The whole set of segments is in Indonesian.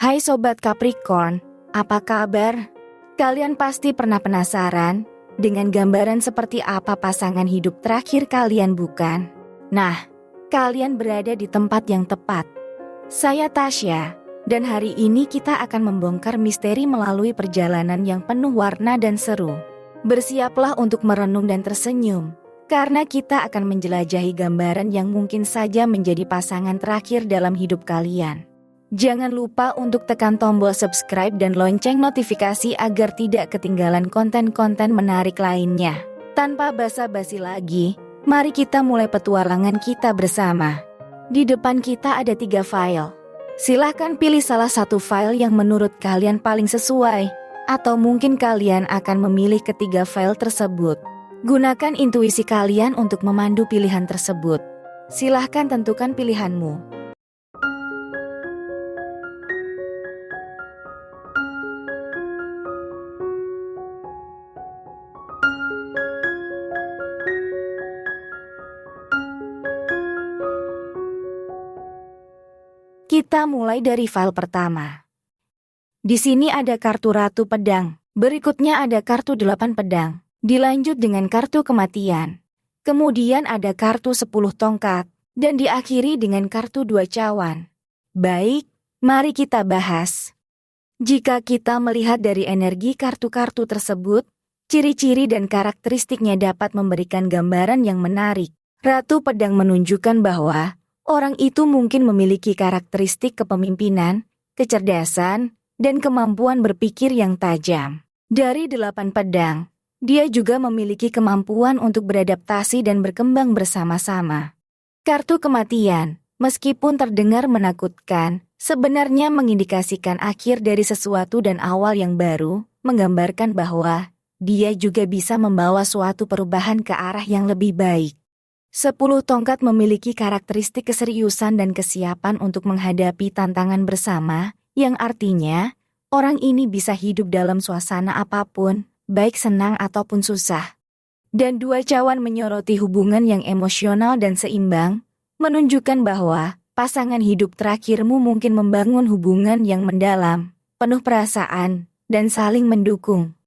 Hai Sobat Capricorn, apa kabar? Kalian pasti pernah penasaran dengan gambaran seperti apa pasangan hidup terakhir kalian, bukan? Nah, kalian berada di tempat yang tepat. Saya Tasya, dan hari ini kita akan membongkar misteri melalui perjalanan yang penuh warna dan seru. Bersiaplah untuk merenung dan tersenyum, karena kita akan menjelajahi gambaran yang mungkin saja menjadi pasangan terakhir dalam hidup kalian. Jangan lupa untuk tekan tombol subscribe dan lonceng notifikasi agar tidak ketinggalan konten-konten menarik lainnya. Tanpa basa-basi lagi, mari kita mulai petualangan kita bersama. Di depan kita ada 3 file. Silahkan pilih salah satu file yang menurut kalian paling sesuai, atau mungkin kalian akan memilih ketiga file tersebut. Gunakan intuisi kalian untuk memandu pilihan tersebut. Silahkan tentukan pilihanmu. Kita mulai dari file pertama. Di sini ada kartu Ratu Pedang, berikutnya ada kartu 8 pedang, dilanjut dengan kartu kematian. Kemudian ada kartu 10 tongkat, dan diakhiri dengan kartu 2 cawan. Baik, mari kita bahas. Jika kita melihat dari energi kartu-kartu tersebut, ciri-ciri dan karakteristiknya dapat memberikan gambaran yang menarik. Ratu Pedang menunjukkan bahwa orang itu mungkin memiliki karakteristik kepemimpinan, kecerdasan, dan kemampuan berpikir yang tajam. Dari 8 pedang, dia juga memiliki kemampuan untuk beradaptasi dan berkembang bersama-sama. Kartu kematian, meskipun terdengar menakutkan, sebenarnya mengindikasikan akhir dari sesuatu dan awal yang baru, menggambarkan bahwa dia juga bisa membawa suatu perubahan ke arah yang lebih baik. 10 tongkat memiliki karakteristik keseriusan dan kesiapan untuk menghadapi tantangan bersama, yang artinya, orang ini bisa hidup dalam suasana apapun, baik senang ataupun susah. Dan 2 cawan menyoroti hubungan yang emosional dan seimbang, menunjukkan bahwa pasangan hidup terakhirmu mungkin membangun hubungan yang mendalam, penuh perasaan, dan saling mendukung.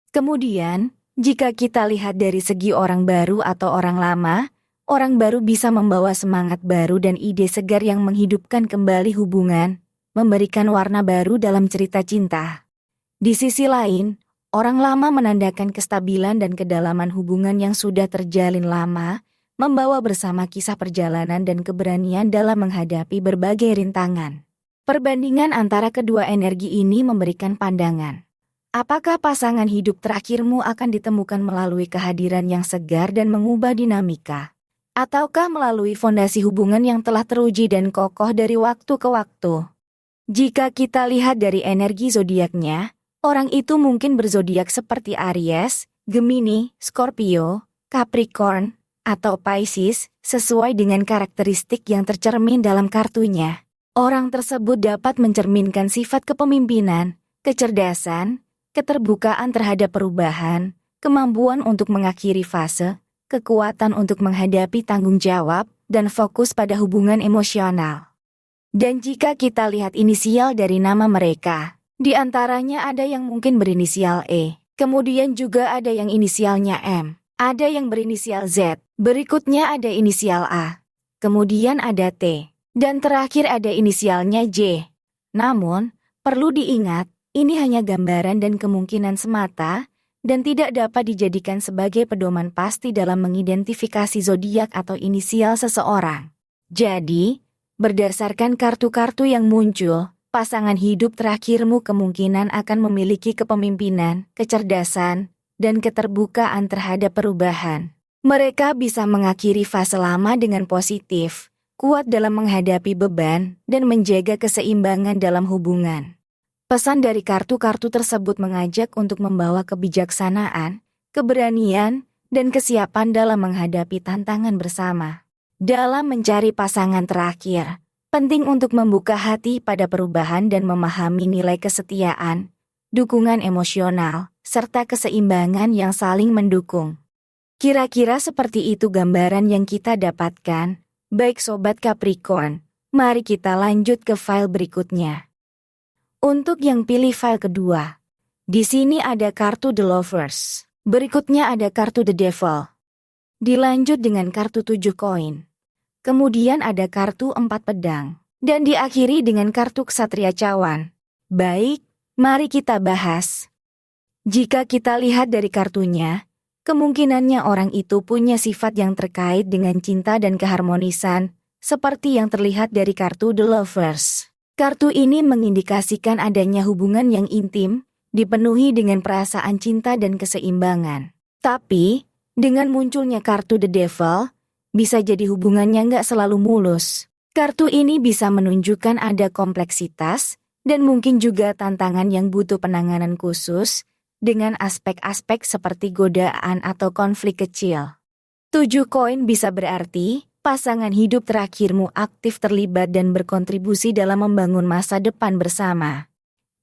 Kemudian, jika kita lihat dari segi orang baru atau orang lama, orang baru bisa membawa semangat baru dan ide segar yang menghidupkan kembali hubungan, memberikan warna baru dalam cerita cinta. Di sisi lain, orang lama menandakan kestabilan dan kedalaman hubungan yang sudah terjalin lama, membawa bersama kisah perjalanan dan keberanian dalam menghadapi berbagai rintangan. Perbandingan antara kedua energi ini memberikan pandangan. Apakah pasangan hidup terakhirmu akan ditemukan melalui kehadiran yang segar dan mengubah dinamika? Ataukah melalui fondasi hubungan yang telah teruji dan kokoh dari waktu ke waktu? Jika kita lihat dari energi zodiaknya, orang itu mungkin berzodiak seperti Aries, Gemini, Scorpio, Capricorn, atau Pisces, sesuai dengan karakteristik yang tercermin dalam kartunya. Orang tersebut dapat mencerminkan sifat kepemimpinan, kecerdasan, keterbukaan terhadap perubahan, kemampuan untuk mengakhiri fase, kekuatan untuk menghadapi tanggung jawab, dan fokus pada hubungan emosional. Dan jika kita lihat inisial dari nama mereka, di antaranya ada yang mungkin berinisial E, kemudian juga ada yang inisialnya M, ada yang berinisial Z, berikutnya ada inisial A, kemudian ada T, dan terakhir ada inisialnya J. Namun, perlu diingat, ini hanya gambaran dan kemungkinan semata, dan tidak dapat dijadikan sebagai pedoman pasti dalam mengidentifikasi zodiak atau inisial seseorang. Jadi, berdasarkan kartu-kartu yang muncul, pasangan hidup terakhirmu kemungkinan akan memiliki kepemimpinan, kecerdasan, dan keterbukaan terhadap perubahan. Mereka bisa mengakhiri fase lama dengan positif, kuat dalam menghadapi beban, dan menjaga keseimbangan dalam hubungan. Pesan dari kartu-kartu tersebut mengajak untuk membawa kebijaksanaan, keberanian, dan kesiapan dalam menghadapi tantangan bersama. Dalam mencari pasangan terakhir, penting untuk membuka hati pada perubahan dan memahami nilai kesetiaan, dukungan emosional, serta keseimbangan yang saling mendukung. Kira-kira seperti itu gambaran yang kita dapatkan. Baik Sobat Capricorn, mari kita lanjut ke file berikutnya. Untuk yang pilih file kedua, di sini ada kartu The Lovers. Berikutnya ada kartu The Devil. Dilanjut dengan kartu 7 koin. Kemudian ada kartu 4 pedang. Dan diakhiri dengan kartu Ksatria Cawan. Baik, mari kita bahas. Jika kita lihat dari kartunya, kemungkinannya orang itu punya sifat yang terkait dengan cinta dan keharmonisan, seperti yang terlihat dari kartu The Lovers. Kartu ini mengindikasikan adanya hubungan yang intim, dipenuhi dengan perasaan cinta dan keseimbangan. Tapi, dengan munculnya kartu The Devil, bisa jadi hubungannya nggak selalu mulus. Kartu ini bisa menunjukkan ada kompleksitas, dan mungkin juga tantangan yang butuh penanganan khusus, dengan aspek-aspek seperti godaan atau konflik kecil. 7 koin bisa berarti, pasangan hidup terakhirmu aktif terlibat dan berkontribusi dalam membangun masa depan bersama.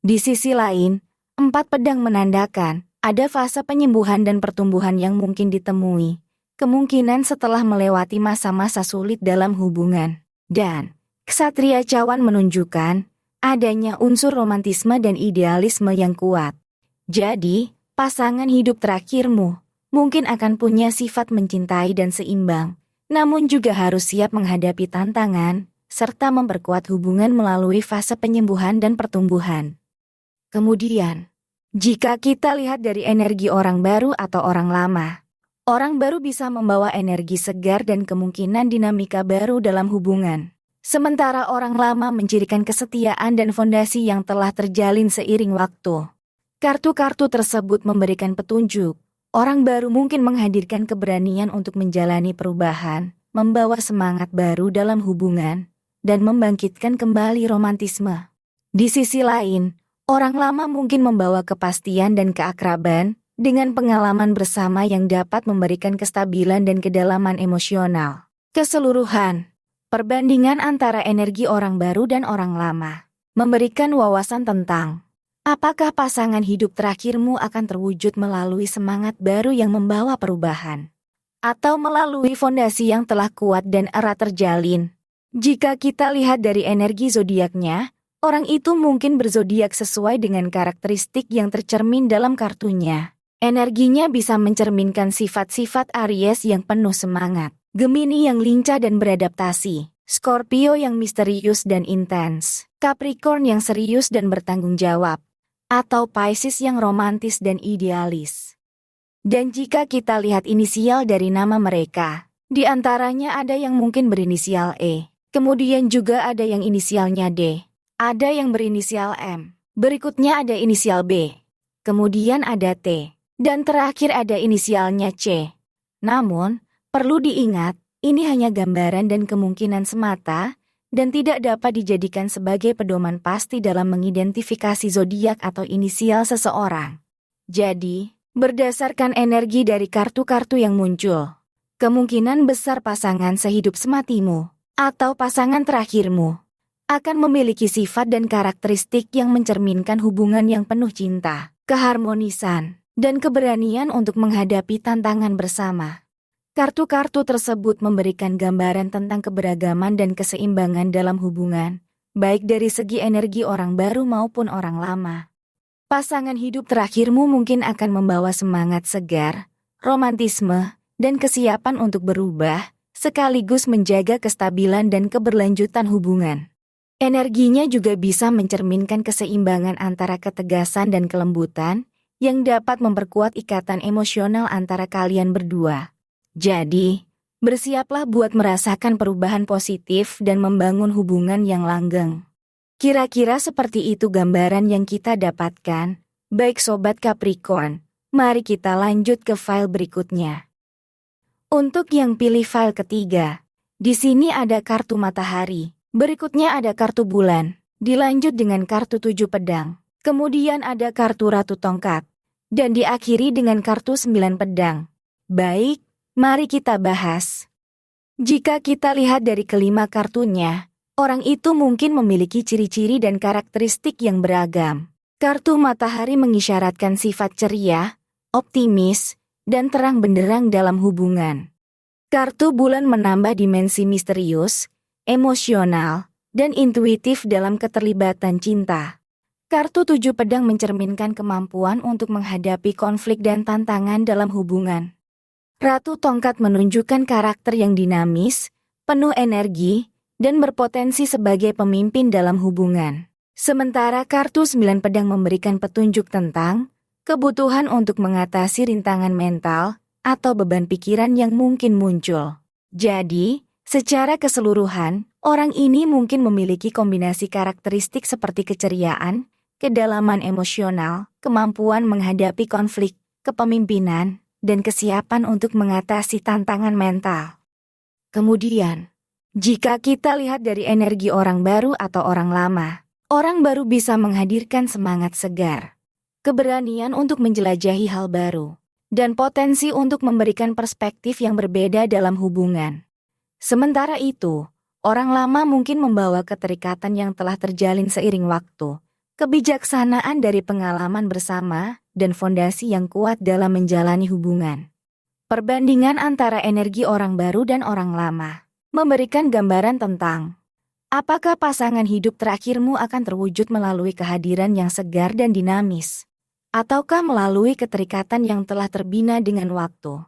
Di sisi lain, 4 pedang menandakan, ada fase penyembuhan dan pertumbuhan yang mungkin ditemui, kemungkinan setelah melewati masa-masa sulit dalam hubungan. Dan, Ksatria Cawan menunjukkan, adanya unsur romantisme dan idealisme yang kuat. Jadi, pasangan hidup terakhirmu mungkin akan punya sifat mencintai dan seimbang, namun juga harus siap menghadapi tantangan, serta memperkuat hubungan melalui fase penyembuhan dan pertumbuhan. Kemudian, jika kita lihat dari energi orang baru atau orang lama, orang baru bisa membawa energi segar dan kemungkinan dinamika baru dalam hubungan. Sementara orang lama mencirikan kesetiaan dan fondasi yang telah terjalin seiring waktu. Kartu-kartu tersebut memberikan petunjuk, orang baru mungkin menghadirkan keberanian untuk menjalani perubahan, membawa semangat baru dalam hubungan, dan membangkitkan kembali romantisme. Di sisi lain, orang lama mungkin membawa kepastian dan keakraban, dengan pengalaman bersama yang dapat memberikan kestabilan dan kedalaman emosional. Keseluruhan, perbandingan antara energi orang baru dan orang lama, memberikan wawasan tentang apakah pasangan hidup terakhirmu akan terwujud melalui semangat baru yang membawa perubahan? Atau melalui fondasi yang telah kuat dan erat terjalin? Jika kita lihat dari energi zodiaknya, orang itu mungkin berzodiak sesuai dengan karakteristik yang tercermin dalam kartunya. Energinya bisa mencerminkan sifat-sifat Aries yang penuh semangat, Gemini yang lincah dan beradaptasi, Scorpio yang misterius dan intens, Capricorn yang serius dan bertanggung jawab, atau Pisces yang romantis dan idealis. Dan jika kita lihat inisial dari nama mereka, di antaranya ada yang mungkin berinisial E, kemudian juga ada yang inisialnya D, ada yang berinisial M, berikutnya ada inisial B, kemudian ada T, dan terakhir ada inisialnya C. Namun, perlu diingat, ini hanya gambaran dan kemungkinan semata, dan tidak dapat dijadikan sebagai pedoman pasti dalam mengidentifikasi zodiak atau inisial seseorang. Jadi, berdasarkan energi dari kartu-kartu yang muncul, kemungkinan besar pasangan sehidup sematimu, atau pasangan terakhirmu, akan memiliki sifat dan karakteristik yang mencerminkan hubungan yang penuh cinta, keharmonisan, dan keberanian untuk menghadapi tantangan bersama. Kartu-kartu tersebut memberikan gambaran tentang keberagaman dan keseimbangan dalam hubungan, baik dari segi energi orang baru maupun orang lama. Pasangan hidup terakhirmu mungkin akan membawa semangat segar, romantisme, dan kesiapan untuk berubah, sekaligus menjaga kestabilan dan keberlanjutan hubungan. Energinya juga bisa mencerminkan keseimbangan antara ketegasan dan kelembutan, yang dapat memperkuat ikatan emosional antara kalian berdua. Jadi, bersiaplah buat merasakan perubahan positif dan membangun hubungan yang langgeng. Kira-kira seperti itu gambaran yang kita dapatkan. Baik Sobat Capricorn, mari kita lanjut ke file berikutnya. Untuk yang pilih file ketiga, di sini ada kartu matahari, berikutnya ada kartu bulan, dilanjut dengan kartu 7 pedang, kemudian ada kartu ratu tongkat, dan diakhiri dengan kartu 9 pedang. Baik, mari kita bahas. Jika kita lihat dari kelima kartunya, orang itu mungkin memiliki ciri-ciri dan karakteristik yang beragam. Kartu matahari mengisyaratkan sifat ceria, optimis, dan terang benderang dalam hubungan. Kartu bulan menambah dimensi misterius, emosional, dan intuitif dalam keterlibatan cinta. Kartu 7 pedang mencerminkan kemampuan untuk menghadapi konflik dan tantangan dalam hubungan. Ratu tongkat menunjukkan karakter yang dinamis, penuh energi, dan berpotensi sebagai pemimpin dalam hubungan. Sementara kartu 9 pedang memberikan petunjuk tentang kebutuhan untuk mengatasi rintangan mental atau beban pikiran yang mungkin muncul. Jadi, secara keseluruhan, orang ini mungkin memiliki kombinasi karakteristik seperti keceriaan, kedalaman emosional, kemampuan menghadapi konflik, kepemimpinan, dan kesiapan untuk mengatasi tantangan mental. Kemudian, jika kita lihat dari energi orang baru atau orang lama, orang baru bisa menghadirkan semangat segar, keberanian untuk menjelajahi hal baru, dan potensi untuk memberikan perspektif yang berbeda dalam hubungan. Sementara itu, orang lama mungkin membawa keterikatan yang telah terjalin seiring waktu, kebijaksanaan dari pengalaman bersama, dan fondasi yang kuat dalam menjalani hubungan. Perbandingan antara energi orang baru dan orang lama memberikan gambaran tentang apakah pasangan hidup terakhirmu akan terwujud melalui kehadiran yang segar dan dinamis, ataukah melalui keterikatan yang telah terbina dengan waktu.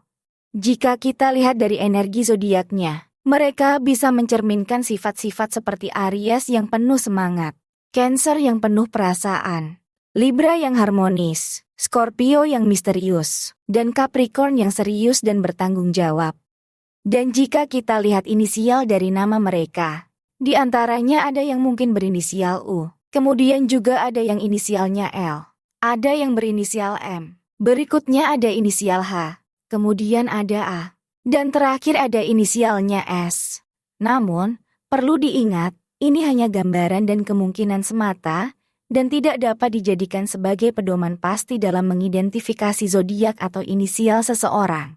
Jika kita lihat dari energi zodiaknya, mereka bisa mencerminkan sifat-sifat seperti Aries yang penuh semangat, Cancer yang penuh perasaan, Libra yang harmonis, Scorpio yang misterius, dan Capricorn yang serius dan bertanggung jawab. Dan jika kita lihat inisial dari nama mereka, di antaranya ada yang mungkin berinisial U, kemudian juga ada yang inisialnya L, ada yang berinisial M, berikutnya ada inisial H, kemudian ada A, dan terakhir ada inisialnya S. Namun, perlu diingat, ini hanya gambaran dan kemungkinan semata, dan tidak dapat dijadikan sebagai pedoman pasti dalam mengidentifikasi zodiak atau inisial seseorang.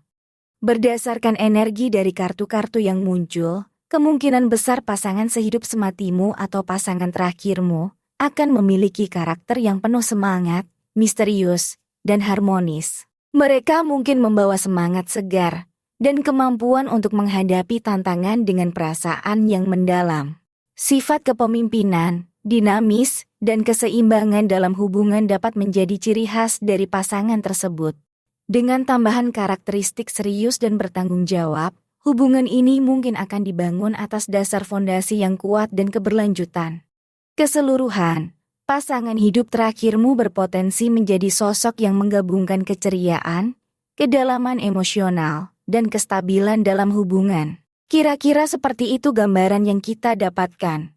Berdasarkan energi dari kartu-kartu yang muncul, kemungkinan besar pasangan sehidup sematimu atau pasangan terakhirmu akan memiliki karakter yang penuh semangat, misterius, dan harmonis. Mereka mungkin membawa semangat segar dan kemampuan untuk menghadapi tantangan dengan perasaan yang mendalam. Sifat kepemimpinan, dinamis, dan keseimbangan dalam hubungan dapat menjadi ciri khas dari pasangan tersebut. Dengan tambahan karakteristik serius dan bertanggung jawab, hubungan ini mungkin akan dibangun atas dasar fondasi yang kuat dan keberlanjutan. Keseluruhan, pasangan hidup terakhirmu berpotensi menjadi sosok yang menggabungkan keceriaan, kedalaman emosional, dan kestabilan dalam hubungan. Kira-kira seperti itu gambaran yang kita dapatkan.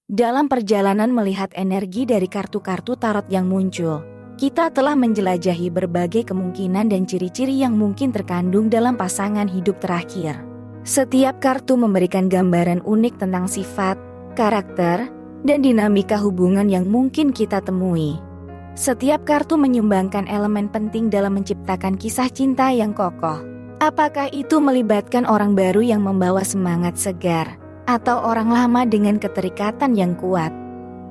Dalam perjalanan melihat energi dari kartu-kartu tarot yang muncul, kita telah menjelajahi berbagai kemungkinan dan ciri-ciri yang mungkin terkandung dalam pasangan hidup terakhir. Setiap kartu memberikan gambaran unik tentang sifat, karakter, dan dinamika hubungan yang mungkin kita temui. Setiap kartu menyumbangkan elemen penting dalam menciptakan kisah cinta yang kokoh. Apakah itu melibatkan orang baru yang membawa semangat segar, atau orang lama dengan keterikatan yang kuat?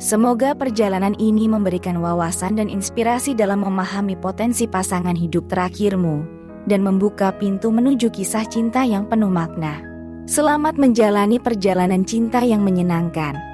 Semoga perjalanan ini memberikan wawasan dan inspirasi dalam memahami potensi pasangan hidup terakhirmu, dan membuka pintu menuju kisah cinta yang penuh makna. Selamat menjalani perjalanan cinta yang menyenangkan.